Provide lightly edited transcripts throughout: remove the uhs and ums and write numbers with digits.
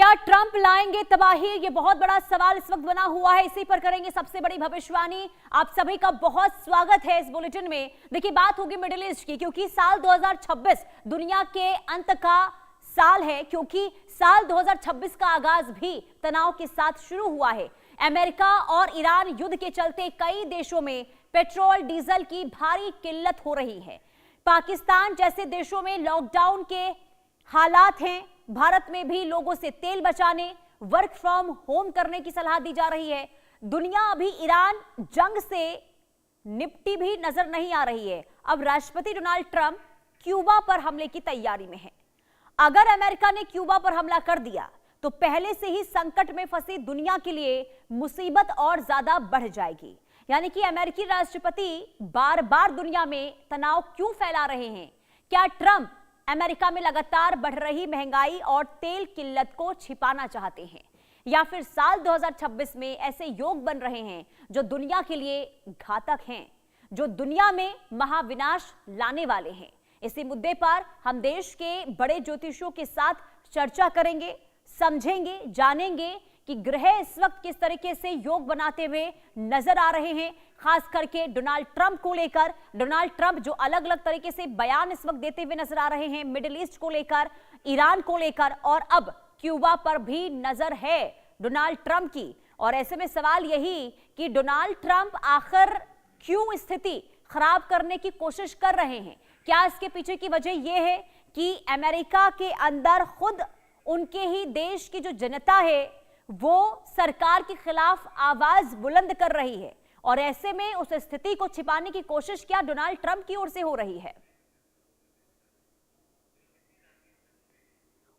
क्या ट्रंप लाएंगे तबाही? ये बहुत बड़ा सवाल इस वक्त बना हुआ है। इसी पर करेंगे सबसे बड़ी भविष्यवाणी। आप सभी का बहुत स्वागत है इस बुलेटिन में। देखिए, बात होगी मिडिल ईस्ट की, क्योंकि साल 2026 दुनिया के अंत का साल है, क्योंकि साल 2026 का आगाज भी तनाव के साथ शुरू हुआ है। अमेरिका और ईरान युद्ध के चलते कई देशों में पेट्रोल डीजल की भारी किल्लत हो रही है। पाकिस्तान जैसे देशों में लॉकडाउन के हालात हैं। भारत में भी लोगों से तेल बचाने, वर्क फ्रॉम होम करने की सलाह दी जा रही है। दुनिया अभी ईरान जंग से निपटी भी नजर नहीं आ रही है। अब राष्ट्रपति डोनाल्ड ट्रंप क्यूबा पर हमले की तैयारी में है। अगर अमेरिका ने क्यूबा पर हमला कर दिया तो पहले से ही संकट में फंसी दुनिया के लिए मुसीबत और ज्यादा बढ़ जाएगी। यानी कि अमेरिकी राष्ट्रपति बार बार दुनिया में तनाव क्यों फैला रहे हैं? क्या ट्रंप अमेरिका में लगातार बढ़ रही महंगाई और तेल किल्लत को छिपाना चाहते हैं, या फिर साल 2026 में ऐसे योग बन रहे हैं जो दुनिया के लिए घातक हैं, जो दुनिया में महाविनाश लाने वाले हैं? इसी मुद्दे पर हम देश के बड़े ज्योतिषियों के साथ चर्चा करेंगे, समझेंगे, जानेंगे कि ग्रह इस वक्त किस तरीके से योग बनाते हुए नजर आ रहे हैं, खास करके डोनाल्ड ट्रंप को लेकर। डोनाल्ड ट्रंप जो अलग अलग तरीके से बयान इस वक्त देते हुए नजर आ रहे हैं, मिडिल ईस्ट को लेकर, ईरान को लेकर, और अब क्यूबा पर भी नजर है डोनाल्ड ट्रंप की। और ऐसे में सवाल यही कि डोनाल्ड ट्रंप आखिर क्यों स्थिति खराब करने की कोशिश कर रहे हैं? क्या इसके पीछे की वजह यह है कि अमेरिका के अंदर खुद उनके ही देश की जो जनता है वो सरकार के खिलाफ आवाज बुलंद कर रही है, और ऐसे में उस स्थिति को छिपाने की कोशिश क्या डोनाल्ड ट्रंप की ओर से हो रही है?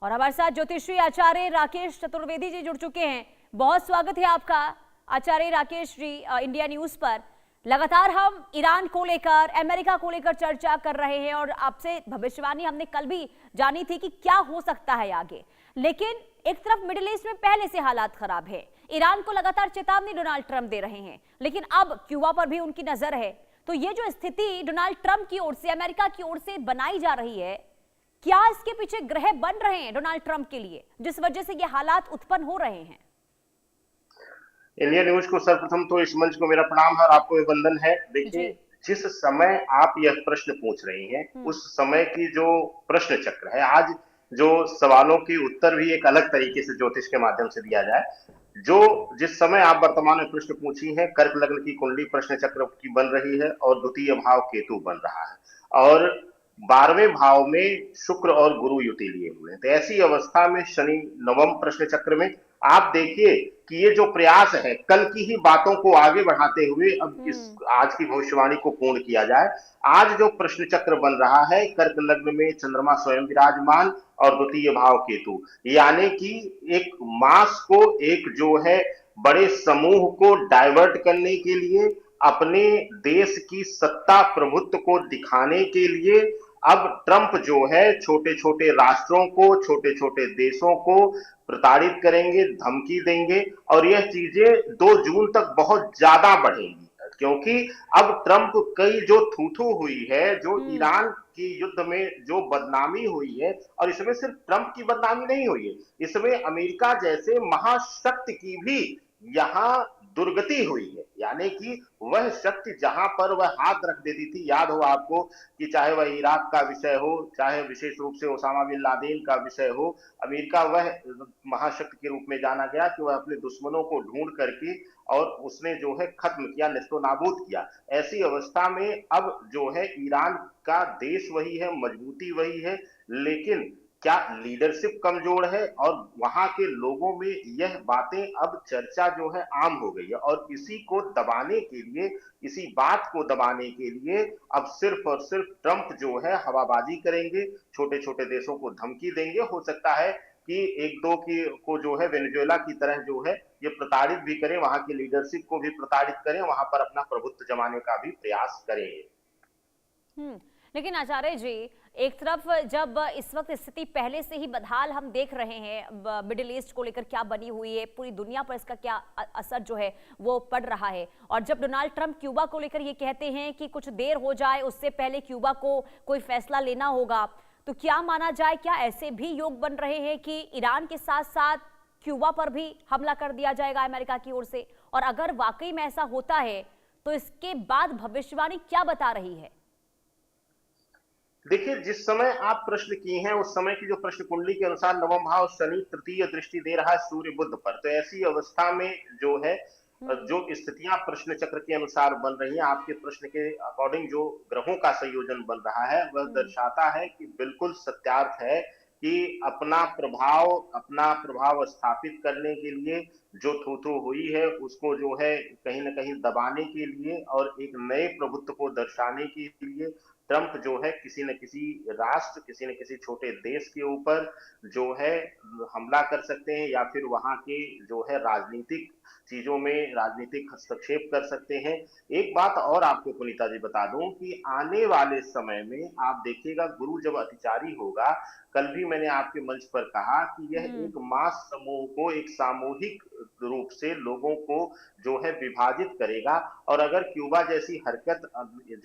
और हमारे साथ ज्योतिषी आचार्य राकेश चतुर्वेदी जी जुड़ चुके हैं। बहुत स्वागत है आपका आचार्य राकेश जी इंडिया न्यूज पर। लगातार हम ईरान को लेकर, अमेरिका को लेकर चर्चा कर रहे हैं, और आपसे भविष्यवाणी हमने कल भी जानी थी कि क्या हो सकता है आगे। लेकिन एक तरफ मिडिल ईस्ट में पहले से हालात खराब है, ईरान को लगातार चेतावनी डोनाल्ड ट्रंप दे रहे हैं, लेकिन अब क्यूबा पर भी उनकी नजर है। तो ये जो स्थिति डोनाल्ड ट्रंप की ओर से, अमेरिका की ओर से बनाई जा रही है, क्या इसके पीछे ग्रह बन रहे हैं डोनाल्ड ट्रंप के लिए, जिस वजह से ये हालात उत्पन्न हो रहे हैं? इंडिया न्यूज को सर्वप्रथम तो इस मंच को मेरा प्रणाम है और आपको अभिनंदन है। देखिए, जिस समय आप यह प्रश्न पूछ रही हैं, उस समय की जो प्रश्न चक्र है, आज जो सवालों के उत्तर भी एक अलग तरीके से ज्योतिष के माध्यम से दिया जाए। जो जिस समय आप वर्तमान में प्रश्न पूछी है, कर्क लग्न की कुंडली प्रश्न चक्र की बन रही है और द्वितीय भाव केतु बन रहा है, और 12वें भाव में शुक्र और गुरु युति लिए हुए हैं। तो ऐसी अवस्था में शनि नवम प्रश्न चक्र में, आप देखिए कि ये जो प्रयास है कल की ही बातों को आगे बढ़ाते हुए अब इस आज की भविष्यवाणी को पूर्ण किया जाए। आज जो प्रश्न चक्र बन रहा है, कर्क लग्न में चंद्रमा स्वयं विराजमान और द्वितीय भाव केतु, यानी कि एक मास को, एक जो है बड़े समूह को डाइवर्ट करने के लिए, अपने देश की सत्ता प्रभुत्व को दिखाने के लिए अब ट्रंप जो है छोटे छोटे राष्ट्रों को, छोटे छोटे देशों को प्रताड़ित करेंगे, धमकी देंगे, और यह चीजें 2 जून तक बहुत ज्यादा बढ़ेंगी। क्योंकि अब ट्रंप कई जो थू हुई है, जो ईरान की युद्ध में जो बदनामी हुई है, और इसमें सिर्फ ट्रंप की बदनामी नहीं हुई है, इसमें अमेरिका जैसे महाशक्ति की भी यहां दुर्गति हुई है। यानी कि वह शक्ति जहां पर वह हाथ रख देती थी, याद हो आपको कि चाहे वह इराक का विषय हो, चाहे विशेष रूप से ओसामा बिन लादेन का विषय हो, अमेरिका वह महाशक्ति के रूप में जाना गया कि वह अपने दुश्मनों को ढूंढ करके और उसने जो है खत्म किया, नेस्तो नाबूद किया। ऐसी अवस्था में अब जो है ईरान का देश वही है, मजबूती वही है, लेकिन क्या लीडरशिप कमजोर है, और वहां के लोगों में यह बातें अब चर्चा जो है आम हो गई है। और इसी को दबाने के लिए, इसी बात को दबाने के लिए अब सिर्फ और सिर्फ ट्रंप जो है हवाबाजी करेंगे, छोटे छोटे देशों को धमकी देंगे। हो सकता है कि एक दो की को जो है वेनेजुएला की तरह जो है ये प्रताड़ित भी करें, वहां की लीडरशिप को भी प्रताड़ित करें, वहां पर अपना प्रभुत्व जमाने का भी प्रयास करें। लेकिन आचार्य जी, एक तरफ जब इस वक्त स्थिति पहले से ही बदहाल हम देख रहे हैं, मिडिल ईस्ट को लेकर क्या बनी हुई है, पूरी दुनिया पर इसका क्या असर जो है वो पड़ रहा है, और जब डोनाल्ड ट्रंप क्यूबा को लेकर ये कहते हैं कि कुछ देर हो जाए, उससे पहले क्यूबा को कोई फैसला लेना होगा, तो क्या माना जाए, क्या ऐसे भी योग बन रहे हैं कि ईरान के साथ साथ क्यूबा पर भी हमला कर दिया जाएगा अमेरिका की ओर से? और अगर वाकई में ऐसा होता है तो इसके बाद भविष्यवाणी क्या बता रही है? देखिए, जिस समय आप प्रश्न किए हैं उस समय की जो प्रश्न कुंडली के अनुसार नवम भाव शनि तृतीय दृष्टि दे रहा है सूर्य बुध पर, तो ऐसी अवस्था में जो है हम्म। जो स्थितियां प्रश्न चक्र के अनुसार बन रही हैं, आपके प्रश्न के अकॉर्डिंग जो ग्रहों का संयोजन बन रहा है वह हम्म। दर्शाता है कि बिल्कुल सत्यार्थ है कि अपना प्रभाव स्थापित करने के लिए जो थू हुई है उसको जो है कहीं ना कहीं दबाने के लिए और एक नए प्रभुत्व को दर्शाने के लिए ट्रंप जो है किसी न किसी राष्ट्र, किसी न किसी छोटे देश के ऊपर जो है हमला कर सकते हैं या फिर वहां के जो है राजनीतिक चीजों में राजनीतिक हस्तक्षेप कर सकते हैं। एक बात और आपको पुनीता जी बता दूं कि आने वाले समय में आप देखिएगा गुरु जब अतिचारी होगा, कल भी मैंने आपके मंच पर कहा कि यह हम्म। एक मास समूह को एक सामूहिक रूप से लोगों को जो है विभाजित करेगा। और अगर क्यूबा जैसी हरकत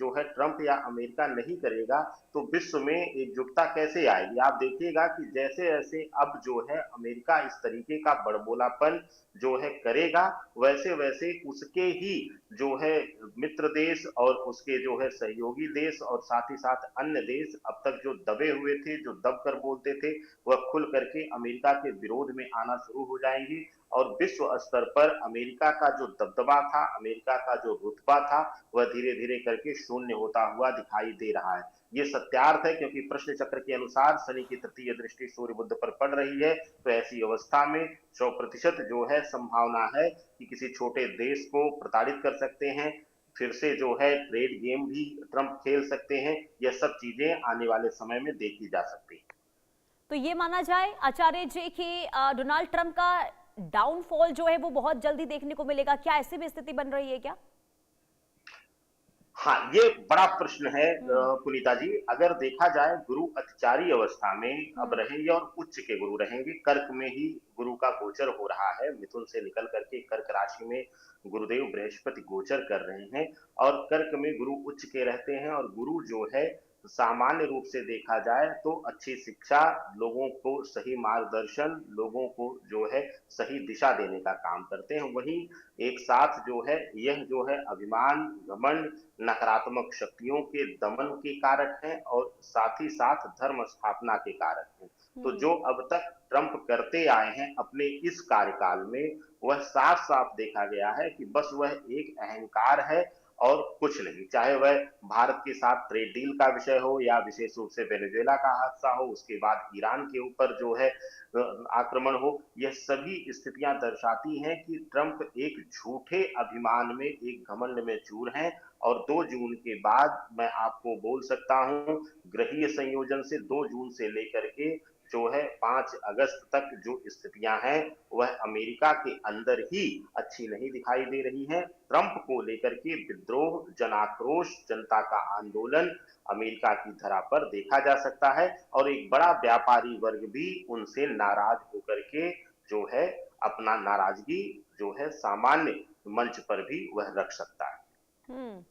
जो है ट्रंप या अमेरिका नहीं करेगा तो विश्व में एकजुटता कैसे आएगी? आप देखिएगा कि जैसे जैसे अब जो है अमेरिका इस तरीके का बड़बोलापन जो है करेगा, वैसे वैसे उसके ही जो है मित्र देश और उसके जो है सहयोगी देश और साथ ही साथ अन्य देश अब तक जो दबे हुए थे, जो दब कर बोलते थे, वह खुल करके अमेरिका के विरोध में आना शुरू हो जाएंगी और विश्व स्तर पर अमेरिका का जो दबदबा था, अमेरिका का जो रुतबा था, वह धीरे धीरे करके शून्य होता हुआ दिखाई दे रहा है। ये सत्यार्थ है क्योंकि प्रश्न चक्र के अनुसार शनि की तृतीय दृष्टि सूर्य बुध पर पड़ रही है, तो ऐसी अवस्था में 100% जो है संभावना है कि किसी छोटे देश को प्रताड़ित कर सकते हैं, फिर से जो है ट्रेड गेम भी ट्रंप खेल सकते हैं। यह सब चीजें आने वाले समय में देखी जा सकती है। तो ये माना जाए आचार्य जी कि डोनाल्ड ट्रंप का डाउनफॉल जो है वो बहुत जल्दी देखने को मिलेगा? क्या ऐसी भी स्थिति बन रही है क्या? हाँ, ये बड़ा प्रश्न है हम्म। पुनीता जी। अगर देखा जाए गुरु अतिचारी अवस्था में अब हम्म। रहेंगे और उच्च के गुरु रहेंगे, कर्क में ही गुरु का गोचर हो रहा है, मिथुन से निकल करके कर्क राशि में गुरुदेव बृहस्पति गोचर कर रहे हैं और कर्क में गुरु उच्च के रहते हैं। और गुरु जो है सामान्य रूप से देखा जाए तो अच्छी शिक्षा, लोगों को सही मार्गदर्शन, लोगों को जो है सही दिशा देने का काम करते हैं। वहीं एक साथ जो है यह जो है अभिमान, घमंड, नकारात्मक शक्तियों के दमन के कारक हैं और साथ ही साथ धर्म स्थापना के कारक हैं। तो हम्म। जो अब तक ट्रंप करते आए हैं अपने इस कार्यकाल में, वह साफ साफ देखा गया है कि बस वह एक अहंकार है और कुछ नहीं। चाहे वह भारत के साथ ट्रेड डील का विषय हो या विशेष रूप से वेनेजुएला का हादसा हो, उसके बाद ईरान के ऊपर जो है आक्रमण हो, यह सभी स्थितियां दर्शाती हैं कि ट्रंप एक झूठे अभिमान में, एक घमंड में चूर हैं। और 2 जून के बाद मैं आपको बोल सकता हूं, ग्रहीय संयोजन से 2 जून से लेकर के जो है 5 अगस्त तक जो स्थितियां हैं वह अमेरिका के अंदर ही अच्छी नहीं दिखाई दे रही हैं। ट्रंप को लेकर के विद्रोह, जनाक्रोश, जनता का आंदोलन अमेरिका की धरा पर देखा जा सकता है और एक बड़ा व्यापारी वर्ग भी उनसे नाराज होकर के जो है अपना नाराजगी जो है सामान्य मंच पर भी वह रख सकता है।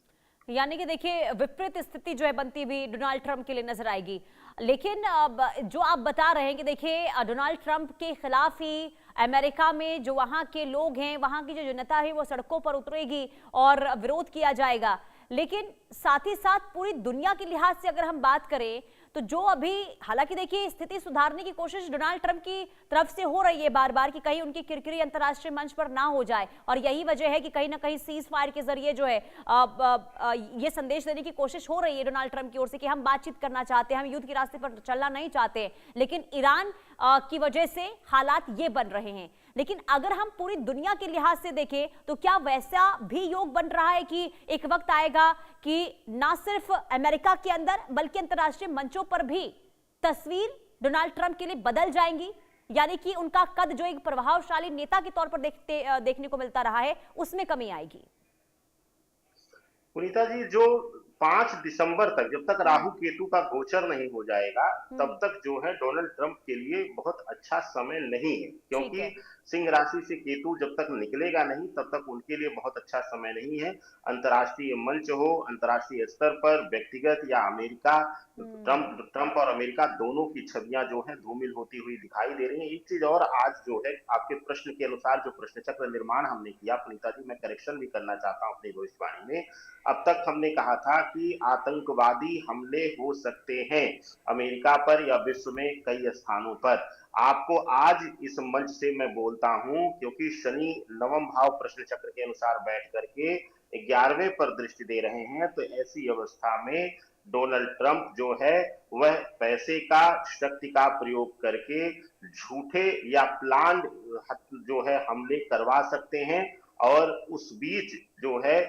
यानी कि देखिए विपरीत स्थिति जो है बनती हुई डोनाल्ड ट्रंप के लिए नजर आएगी। लेकिन अब जो आप बता रहे हैं कि देखिए डोनाल्ड ट्रंप के खिलाफ ही अमेरिका में जो वहां के लोग हैं, वहां की जो जनता है वो सड़कों पर उतरेगी और विरोध किया जाएगा। लेकिन साथ ही साथ पूरी दुनिया के लिहाज से अगर हम बात करें तो जो अभी, हालांकि देखिए स्थिति सुधारने की कोशिश डोनाल्ड ट्रंप की तरफ से हो रही है बार बार कि कहीं उनकी किरकिरी अंतर्राष्ट्रीय मंच पर ना हो जाए, और यही वजह है कि कहीं ना कहीं सीज फायर के जरिए जो है ये संदेश देने की कोशिश हो रही है डोनाल्ड ट्रंप की ओर से कि हम बातचीत करना चाहते हैं, हम युद्ध के रास्ते पर चलना नहीं चाहते। लेकिन ईरान की वजह से हालात ये बन रहे हैं। लेकिन अगर हम पूरी दुनिया के लिहाज से देखें तो क्या वैसा भी योग बन रहा है कि एक वक्त आएगा कि ना सिर्फ अमेरिका के अंदर बल्कि अंतर्राष्ट्रीय मंचों पर भी तस्वीर डोनाल्ड ट्रंप के लिए बदल जाएंगी? यानी कि उनका कद जो एक प्रभावशाली नेता के तौर पर देखने को मिलता रहा है उसमें कमी आएगी? पुनीता जी, जो 5 दिसंबर तक, जब तक राहु केतु का गोचर नहीं हो जाएगा, तब तक जो है डोनाल्ड ट्रंप के लिए बहुत अच्छा समय नहीं है, ठीक क्योंकि है। सिंह राशि से केतु जब तक निकलेगा नहीं, तब तक उनके लिए बहुत अच्छा समय नहीं है। अंतर्राष्ट्रीय मंच हो, अंतर्राष्ट्रीय स्तर पर व्यक्तिगत या अमेरिका, ट्रंप ट्रंप और अमेरिका दोनों की छवियां जो है धूमिल होती हुई दिखाई दे रही हैं। एक चीज और, आज जो है आपके प्रश्न के अनुसार जो प्रश्न चक्र निर्माण हमने किया, पुनीता जी, मैं करेक्शन भी करना चाहता हूं अपनी भविष्यवाणी में। अब तक हमने कहा था कि आतंकवादी हमले हो सकते हैं अमेरिका पर या विश्व में कई स्थानों पर। आपको आज इस मंच से मैं बोलता हूं, क्योंकि शनि नवम भाव प्रश्न चक्र के अनुसार बैठ करके 11वें पर दृष्टि दे रहे हैं, तो ऐसी अवस्था में डोनाल्ड ट्रंप जो है वह पैसे का, शक्ति का प्रयोग करके झूठे या प्लान्ड जो है हमले करवा सकते हैं, और उस बीच जो है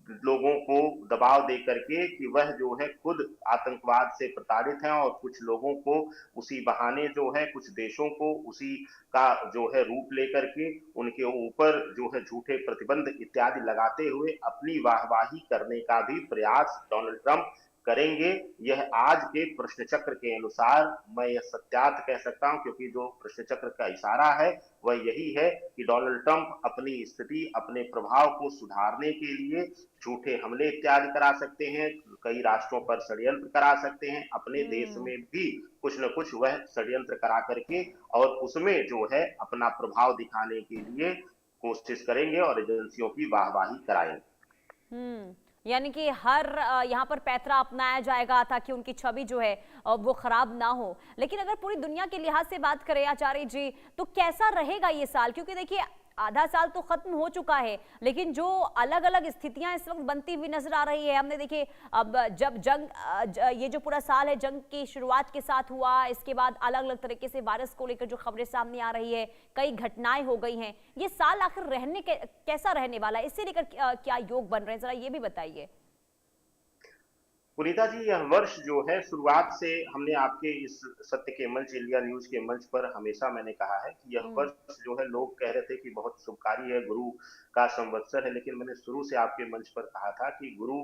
लोगों को दबाव दे करके कि वह जो है खुद आतंकवाद से प्रताड़ित हैं, और कुछ लोगों को उसी बहाने जो है, कुछ देशों को उसी का जो है रूप लेकर के उनके ऊपर जो है झूठे प्रतिबंध इत्यादि लगाते हुए अपनी वाहवाही करने का भी प्रयास डोनाल्ड ट्रंप करेंगे। यह आज के प्रश्न चक्र के अनुसार मैं यह सत्यार्थ कह सकता हूं, क्योंकि जो प्रश्न चक्र का इशारा है वह यही है कि डोनाल्ड ट्रंप अपनी स्थिति, अपने प्रभाव को सुधारने के लिए झूठे हमले इत्यादि करा सकते हैं, कई राष्ट्रों पर षड्यंत्र करा सकते हैं, अपने देश में भी कुछ न कुछ वह षड्यंत्र करा करके और उसमें जो है अपना प्रभाव दिखाने के लिए कोशिश करेंगे और एजेंसियों की वाहवाही कराएंगे। यानी कि हर यहाँ पर पैतरा अपनाया जाएगा ताकि उनकी छवि जो है वो खराब ना हो। लेकिन अगर पूरी दुनिया के लिहाज से बात करें आचार्य जी, तो कैसा रहेगा ये साल? क्योंकि देखिए आधा साल तो खत्म हो चुका है, लेकिन जो अलग अलग स्थितियां इस वक्त बनती हुई नजर आ रही है, हमने देखिए अब जब ये जो पूरा साल है जंग की शुरुआत के साथ हुआ, इसके बाद अलग अलग तरीके से वायरस को लेकर जो खबरें सामने आ रही है, कई घटनाएं हो गई हैं। ये साल आखिर कैसा रहने वाला है, इससे लेकर क्या योग बन रहे हैं, जरा ये भी बताइए। पुनीता जी, यह वर्ष जो है शुरुआत से हमने आपके इस सत्य के मंच, इंडिया न्यूज के मंच पर हमेशा मैंने कहा है कि यह वर्ष जो है, लोग कह रहे थे कि बहुत शुभकारी है, गुरु का संवत्सर है, लेकिन मैंने शुरू से आपके मंच पर कहा था कि गुरु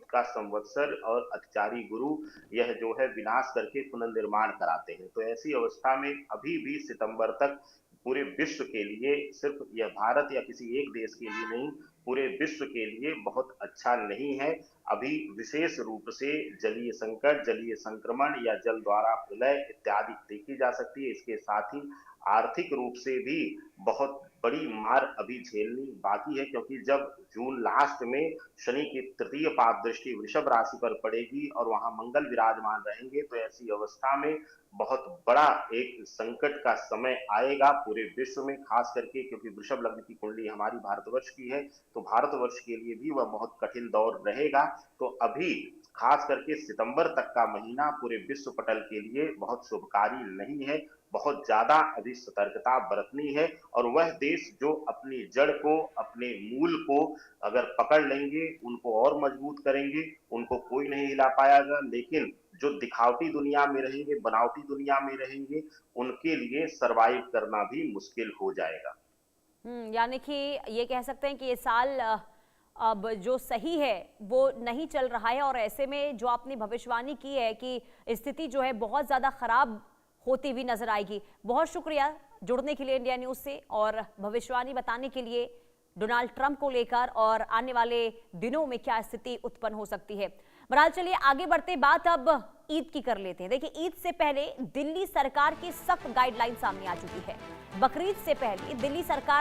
का संवत्सर और अतिचारी गुरु यह जो है विनाश करके पुनर्निर्माण कराते हैं। तो ऐसी अवस्था में अभी भी सितंबर तक पूरे विश्व के लिए, सिर्फ यह भारत या किसी एक देश के लिए नहीं, पूरे विश्व के लिए बहुत अच्छा नहीं है। अभी विशेष रूप से जलीय संकट, जलीय संक्रमण या जल द्वारा प्रलय इत्यादि देखी जा सकती है। इसके साथ ही आर्थिक रूप से भी बहुत बड़ी मार अभी झेलनी बाकी है, क्योंकि जब जून लास्ट में शनि की तृतीय पाद दृष्टि वृषभ राशि पर पड़ेगी और वहां मंगल विराजमान रहेंगे, तो ऐसी अवस्था में बहुत बड़ा एक संकट का समय आएगा पूरे विश्व में, खास करके क्योंकि वृषभ लग्न की कुंडली हमारी भारतवर्ष की है, तो भारतवर्ष के लिए भी वह बहुत कठिन दौर रहेगा। तो अभी खास करके सितंबर तक का महीना पूरे विश्व पटल के लिए बहुत शुभकारी नहीं है। बहुत ज्यादा अभी सतर्कता बरतनी है, और वह देश जो अपनी जड़ को, अपने मूल को अगर पकड़ लेंगे, उनको और मजबूत करेंगे, उनको कोई नहीं हिला पाएगा। लेकिन जो दिखावटी दुनिया में रहेंगे, बनावटी दुनिया में रहेंगे, उनके लिए सरवाइव करना भी मुश्किल हो जाएगा। यानी कि ये कह सकते हैं कि ये साल अब जो सही है वो नहीं चल रहा है, और ऐसे में जो आपने भविष्यवाणी की है कि स्थिति जो है बहुत ज्यादा खराब होती हुई नजर आएगी। बहुत शुक्रिया जुड़ने के लिए इंडिया न्यूज से और भविष्यवाणी बताने के लिए डोनाल्ड ट्रंप को लेकर और आने वाले दिनों में क्या स्थिति उत्पन्न हो सकती है। बहरहाल चलिए आगे बढ़ते, बात अब ईद की कर लेते हैं। देखिए ईद से पहले दिल्ली सरकार की सख्त गाइडलाइन सामने आ चुकी है। बकरीद से पहले दिल्ली सरकार